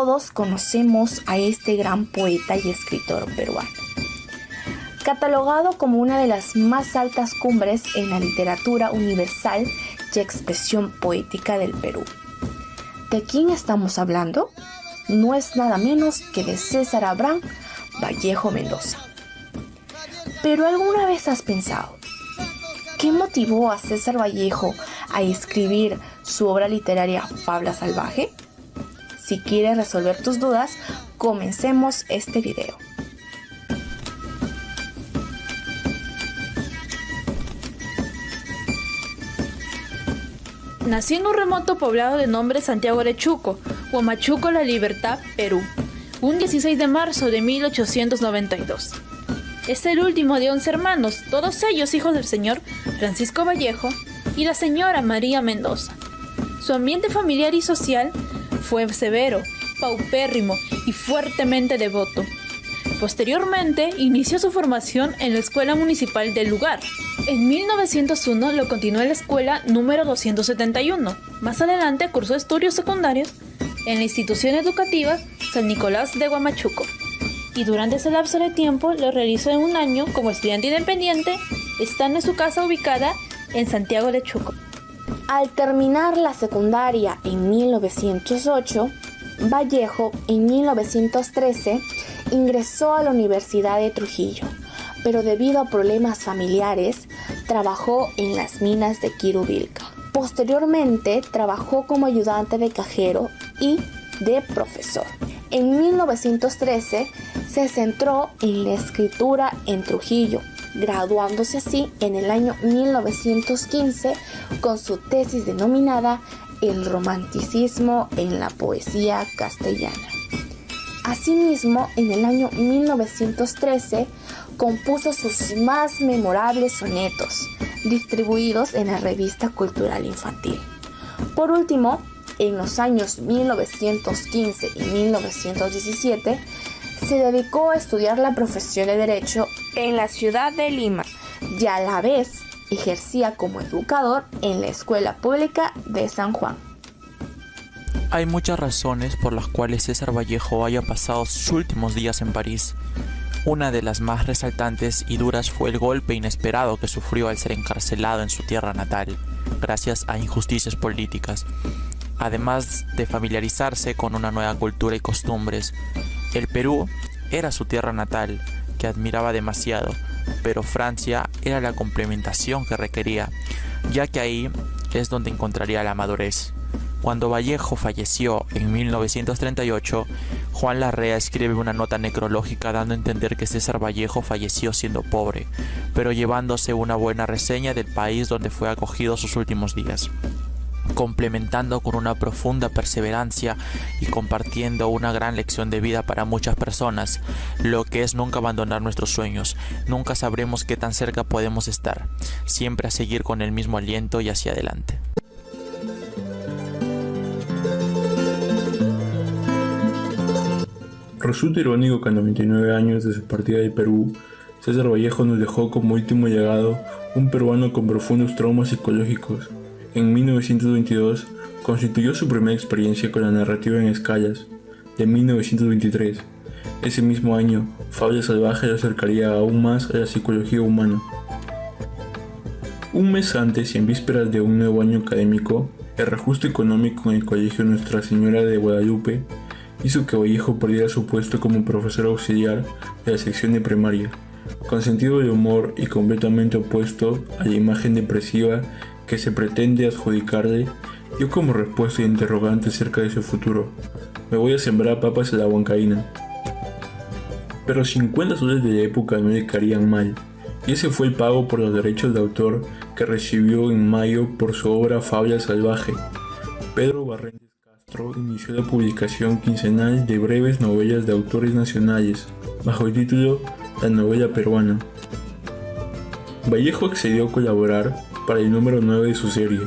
todos conocemos a este gran poeta y escritor peruano, catalogado como una de las más altas cumbres en la literatura universal y expresión poética del Perú. ¿De quién estamos hablando? No es nada menos que de César Abraham Vallejo Mendoza. Pero ¿alguna vez has pensado qué motivó a César Vallejo a escribir su obra literaria Fabla Salvaje? Si quieres resolver tus dudas, comencemos este video. Nació en un remoto poblado de nombre Santiago de Chuco, Huamachuco, La Libertad, Perú, un 16 de marzo de 1892. Es el último de 11 hermanos, todos ellos hijos del señor Francisco Vallejo y la señora María Mendoza. Su ambiente familiar y social fue severo, paupérrimo y fuertemente devoto. Posteriormente, inició su formación en la Escuela Municipal del lugar. En 1901 lo continuó en la escuela número 271. Más adelante cursó estudios secundarios en la institución educativa San Nicolás de Huamachuco. Y durante ese lapso de tiempo lo realizó en un año como estudiante independiente, estando en su casa ubicada en Santiago de Chuco. Al terminar la secundaria en 1908, Vallejo en 1913 ingresó a la Universidad de Trujillo, pero debido a problemas familiares, trabajó en las minas de Quirubilca. Posteriormente, trabajó como ayudante de cajero y de profesor. En 1913, se centró en la escritura en Trujillo, graduándose así en el año 1915 con su tesis denominada El romanticismo en la poesía castellana. Asimismo, en el año 1913 compuso sus más memorables sonetos, distribuidos en la revista cultural infantil. Por último, en los años 1915 y 1917, se dedicó a estudiar la profesión de Derecho en la ciudad de Lima y a la vez ejercía como educador en la Escuela Pública de San Juan. Hay muchas razones por las cuales César Vallejo haya pasado sus últimos días en París. Una de las más resaltantes y duras fue el golpe inesperado que sufrió al ser encarcelado en su tierra natal, gracias a injusticias políticas. Además de familiarizarse con una nueva cultura y costumbres, el Perú era su tierra natal, que admiraba demasiado, pero Francia era la complementación que requería, ya que ahí es donde encontraría la madurez. Cuando Vallejo falleció en 1938, Juan Larrea escribe una nota necrológica dando a entender que César Vallejo falleció siendo pobre, pero llevándose una buena reseña del país donde fue acogido sus últimos días, complementando con una profunda perseverancia y compartiendo una gran lección de vida para muchas personas, lo que es nunca abandonar nuestros sueños. Nunca sabremos qué tan cerca podemos estar, siempre a seguir con el mismo aliento y hacia adelante. Resulta irónico que a 99 años de su partida del Perú, César Vallejo nos dejó como último llegado un peruano con profundos traumas psicológicos. En 1922 constituyó su primera experiencia con la narrativa en escalas, de 1923. Ese mismo año, Fabla Salvaje le acercaría aún más a la psicología humana. Un mes antes y en vísperas de un nuevo año académico, el reajuste económico en el Colegio Nuestra Señora de Guadalupe hizo que Vallejo perdiera su puesto como profesor auxiliar de la sección de primaria, con sentido de humor y completamente opuesto a la imagen depresiva que se pretende adjudicarle, dio como respuesta interrogante acerca de su futuro: me voy a sembrar papas en la Huancaína. Pero 50 soles de la época no le caerían mal, y ese fue el pago por los derechos de autor que recibió en mayo por su obra Fabla Salvaje. Pedro Barrendez Castro inició la publicación quincenal de breves novelas de autores nacionales, bajo el título La Novela Peruana. Vallejo accedió a colaborar para el número 9 de su serie.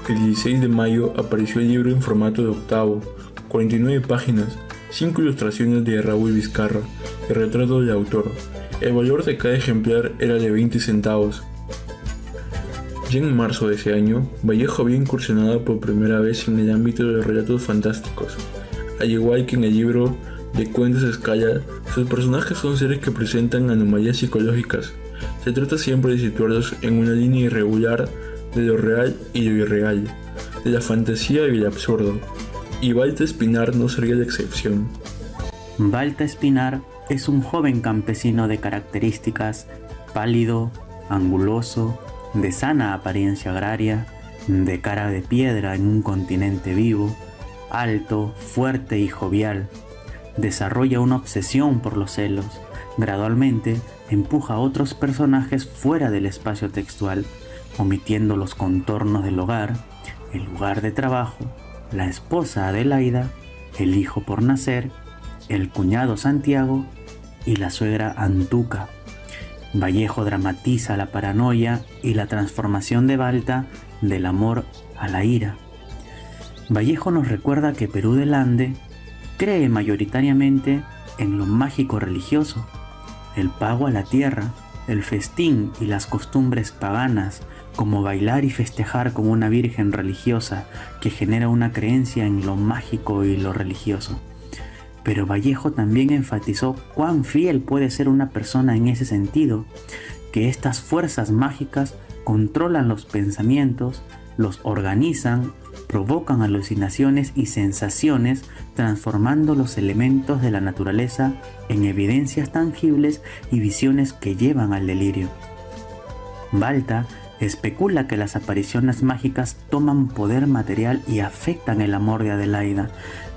El 16 de mayo apareció el libro en formato de octavo, 49 páginas, 5 ilustraciones de Raúl Vizcarra y retrato del autor. El valor de cada ejemplar era de 20 centavos. Ya en marzo de ese año, Vallejo había incursionado por primera vez en el ámbito de los relatos fantásticos, Al igual que en el libro de cuentos Escala, sus personajes son seres que presentan anomalías psicológicas. Se trata siempre de situarlos en una línea irregular de lo real y lo irreal, de la fantasía y el absurdo, y Balta Espinar no sería la excepción. Balta Espinar es un joven campesino de características pálido, anguloso, de sana apariencia agraria, de cara de piedra en un continente vivo, alto, fuerte y jovial. Desarrolla una obsesión por los celos. Gradualmente empuja a otros personajes fuera del espacio textual, omitiendo los contornos del hogar, el lugar de trabajo, la esposa Adelaida, el hijo por nacer, el cuñado Santiago y la suegra Antuca. Vallejo dramatiza la paranoia y la transformación de Balta del amor a la ira. Vallejo nos recuerda que Perú del Ande cree mayoritariamente en lo mágico religioso, el pago a la tierra, el festín y las costumbres paganas, como bailar y festejar con una virgen religiosa que genera una creencia en lo mágico y lo religioso. Pero Vallejo también enfatizó cuán fiel puede ser una persona en ese sentido, que estas fuerzas mágicas controlan los pensamientos, los organizan, provocan alucinaciones y sensaciones, transformando los elementos de la naturaleza en evidencias tangibles y visiones que llevan al delirio. Balta especula que las apariciones mágicas toman poder material y afectan el amor de Adelaida,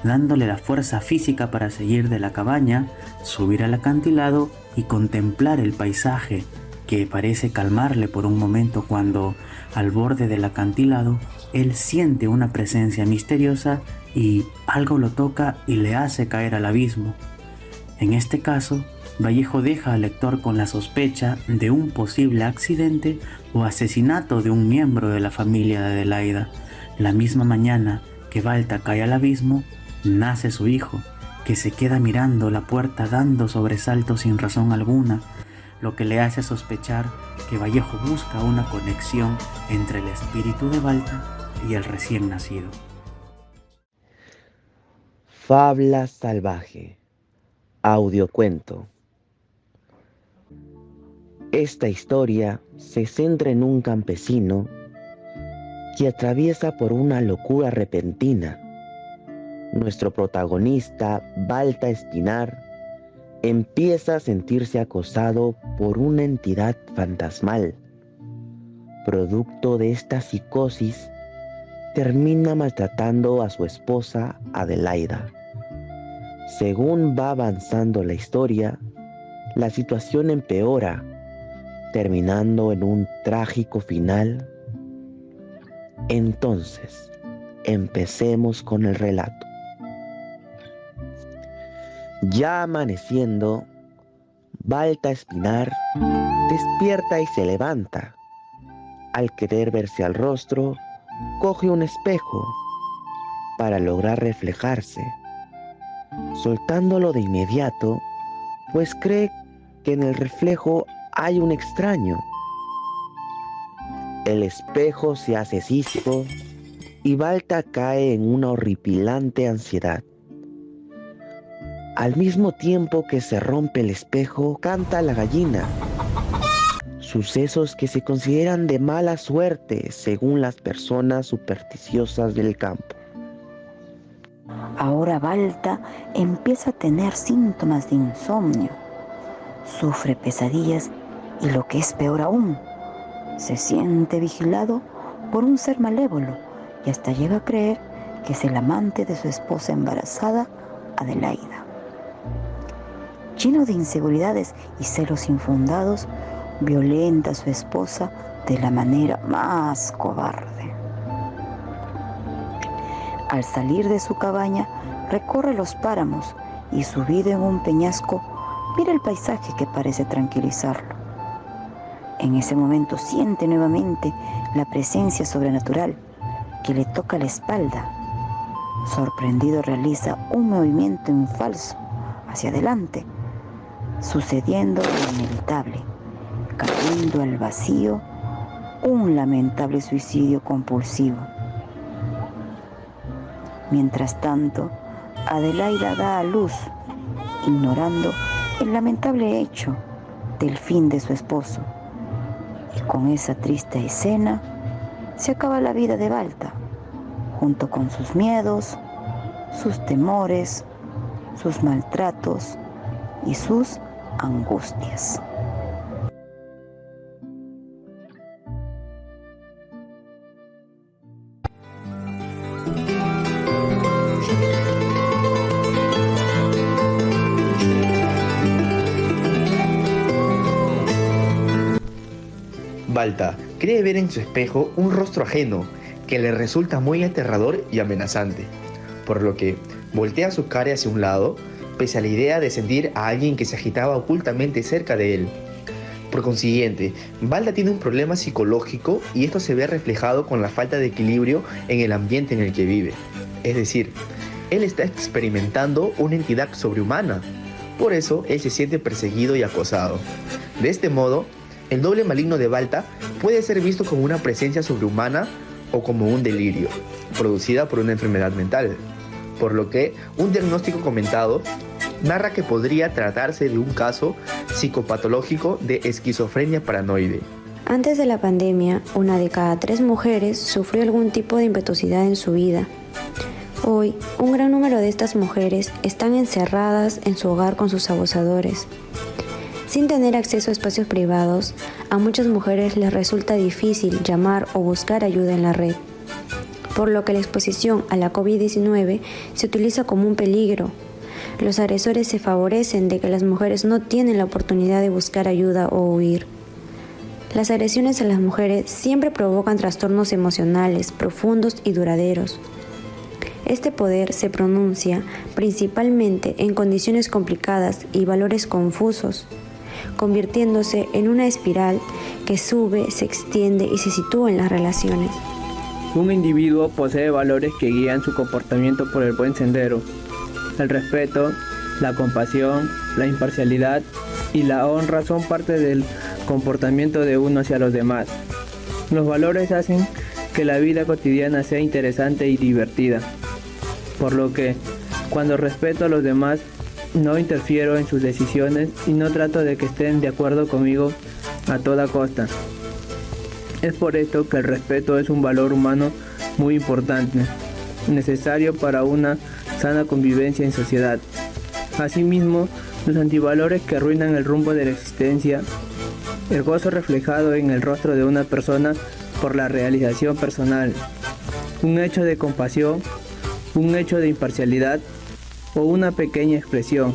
dándole la fuerza física para seguir de la cabaña, subir al acantilado y contemplar el paisaje, que parece calmarle por un momento cuando, al borde del acantilado, él siente una presencia misteriosa y algo lo toca y le hace caer al abismo. En este caso, Vallejo deja al lector con la sospecha de un posible accidente o asesinato de un miembro de la familia de Adelaida. La misma mañana que Balta cae al abismo, nace su hijo, que se queda mirando la puerta dando sobresaltos sin razón alguna, lo que le hace sospechar que Vallejo busca una conexión entre el espíritu de Balta y el recién nacido. Fabla salvaje. Audiocuento. Esta historia se centra en un campesino que atraviesa por una locura repentina. Nuestro protagonista, Balta Espinar, empieza a sentirse acosado por una entidad fantasmal. Producto de esta psicosis, termina maltratando a su esposa Adelaida. Según va avanzando la historia, la situación empeora, terminando en un trágico final. Entonces, empecemos con el relato. Ya amaneciendo, Balta Espinar despierta y se levanta. Al querer verse al rostro, coge un espejo para lograr reflejarse, soltándolo de inmediato, pues cree que en el reflejo hay un extraño. El espejo se hace cisco y Balta cae en una horripilante ansiedad. Al mismo tiempo que se rompe el espejo, canta la gallina. Sucesos que se consideran de mala suerte según las personas supersticiosas del campo. Ahora Balta empieza a tener síntomas de insomnio. Sufre pesadillas y, lo que es peor aún, se siente vigilado por un ser malévolo y hasta llega a creer que es el amante de su esposa embarazada, Adelaida. Lleno de inseguridades y celos infundados, violenta a su esposa de la manera más cobarde. Al salir de su cabaña, recorre los páramos y, subido en un peñasco, mira el paisaje que parece tranquilizarlo. En ese momento siente nuevamente la presencia sobrenatural que le toca la espalda. Sorprendido, realiza un movimiento en falso hacia adelante, sucediendo lo inevitable, cayendo al vacío, un lamentable suicidio compulsivo. Mientras tanto, Adelaida da a luz, ignorando el lamentable hecho del fin de su esposo. Y con esa triste escena se acaba la vida de Balta, junto con sus miedos, sus temores, sus maltratos y sus angustias. Balta cree ver en su espejo un rostro ajeno que le resulta muy aterrador y amenazante, por lo que voltea su cara hacia un lado, pese a la idea de sentir a alguien que se agitaba ocultamente cerca de él. Por consiguiente, Balta tiene un problema psicológico y esto se ve reflejado con la falta de equilibrio en el ambiente en el que vive. Es decir, él está experimentando una entidad sobrehumana. Por eso, él se siente perseguido y acosado. De este modo, el doble maligno de Balta puede ser visto como una presencia sobrehumana o como un delirio, producida por una enfermedad mental, por lo que un diagnóstico comentado narra que podría tratarse de un caso psicopatológico de esquizofrenia paranoide. Antes de la pandemia, 1 de cada 3 mujeres sufrió algún tipo de impetuosidad en su vida. Hoy, un gran número de estas mujeres están encerradas en su hogar con sus abusadores. Sin tener acceso a espacios privados, a muchas mujeres les resulta difícil llamar o buscar ayuda en la red, por lo que la exposición a la COVID-19 se utiliza como un peligro. Los agresores se favorecen de que las mujeres no tienen la oportunidad de buscar ayuda o huir. Las agresiones a las mujeres siempre provocan trastornos emocionales profundos y duraderos. Este poder se pronuncia principalmente en condiciones complicadas y valores confusos, convirtiéndose en una espiral que sube, se extiende y se sitúa en las relaciones. Un individuo posee valores que guían su comportamiento por el buen sendero. El respeto, la compasión, la imparcialidad y la honra son parte del comportamiento de uno hacia los demás. Los valores hacen que la vida cotidiana sea interesante y divertida, por lo que, cuando respeto a los demás, no interfiero en sus decisiones y no trato de que estén de acuerdo conmigo a toda costa. Es por esto que el respeto es un valor humano muy importante, necesario para una sana convivencia en sociedad. Asimismo, los antivalores que arruinan el rumbo de la existencia, el gozo reflejado en el rostro de una persona por la realización personal, un hecho de compasión, un hecho de imparcialidad o una pequeña expresión,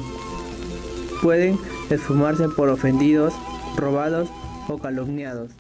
pueden esfumarse por ofendidos, robados o calumniados.